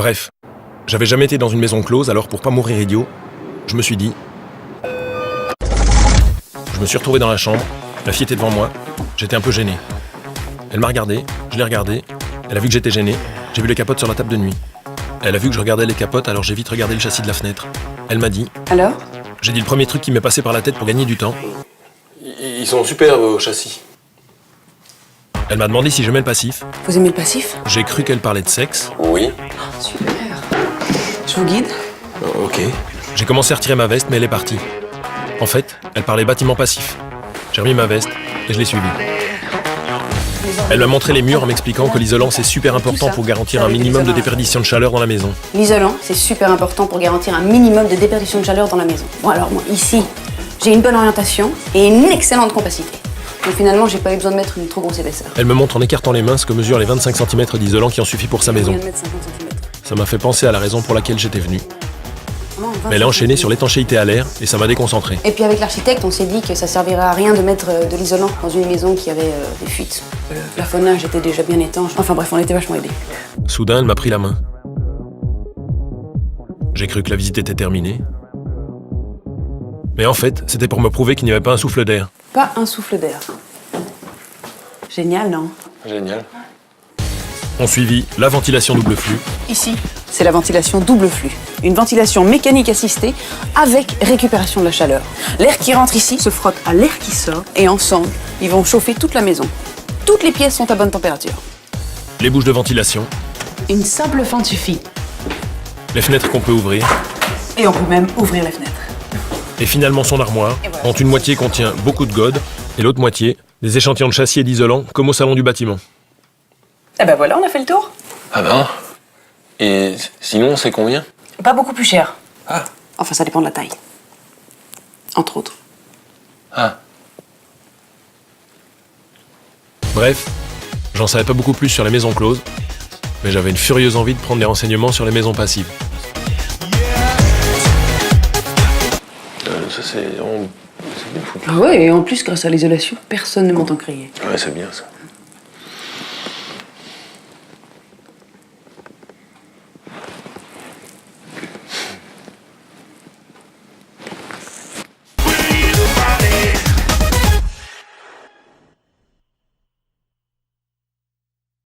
Bref, j'avais jamais été dans une maison close, alors pour pas mourir idiot, je me suis dit... Je me suis retrouvé dans la chambre, la fille était devant moi, j'étais un peu gêné. Elle m'a regardé, je l'ai regardée, elle a vu que j'étais gêné, j'ai vu les capotes sur la table de nuit. Elle a vu que je regardais les capotes, alors j'ai vite regardé le châssis de la fenêtre. Elle m'a dit... Alors? J'ai dit le premier truc qui m'est passé par la tête pour gagner du temps. Ils sont super vos châssis. Elle m'a demandé si j'aimais le passif. Vous aimez le passif? J'ai cru qu'elle parlait de sexe. Oui. Super. Je vous guide? Ok. J'ai commencé à retirer ma veste, mais elle est partie. En fait, elle parlait bâtiment passif. J'ai remis ma veste et je l'ai suivie. Elle m'a montré les murs en m'expliquant que l'isolant c'est super important pour garantir un minimum de déperdition de chaleur dans la maison. L'isolant, c'est super important pour garantir un minimum de déperdition de chaleur dans la maison. Bon alors moi, ici, j'ai une bonne orientation et une excellente compacité. Donc finalement, j'ai pas eu besoin de mettre une trop grosse épaisseur. Elle me montre en écartant les mains ce que mesurent les 25 cm d'isolant qui ont suffi pour sa maison. Je viens de mettre 50 cm. Ça m'a fait penser à la raison pour laquelle j'étais venu. Vraiment, 25 Mais elle a enchaîné sur cm. l'étanchéité à l'air et ça m'a déconcentré. Et puis avec l'architecte, on s'est dit que ça servirait à rien de mettre de l'isolant dans une maison qui avait des fuites. Le plafonnage était déjà bien étanche. Enfin bref, on était vachement aidés. Soudain, elle m'a pris la main. J'ai cru que la visite était terminée. Mais en fait, c'était pour me prouver qu'il n'y avait pas un souffle d'air. Pas un souffle d'air. Génial, non? Génial. On suivit la ventilation double flux. Ici, c'est la ventilation double flux. Une ventilation mécanique assistée avec récupération de la chaleur. L'air qui rentre ici se frotte à l'air qui sort et ensemble, ils vont chauffer toute la maison. Toutes les pièces sont à bonne température. Les bouches de ventilation, Une simple fente suffit. les fenêtres qu'on peut ouvrir, Et on peut même ouvrir les fenêtres. et finalement son armoire, Et voilà. dont une moitié contient beaucoup de godes, et l'autre moitié, des échantillons de châssis et d'isolant, comme au salon du bâtiment. Eh ben voilà, on a fait le tour. Ah ben. Et sinon, c'est combien? Pas beaucoup plus cher. Ah. Enfin, ça dépend de la taille. Entre autres. Ah. Bref, j'en savais pas beaucoup plus sur les maisons closes, mais j'avais une furieuse envie de prendre des renseignements sur les maisons passives. Ça, c'est bien foutu. Ah ouais, et en plus, grâce à l'isolation, personne ne m'entend crier. Ouais, c'est bien ça.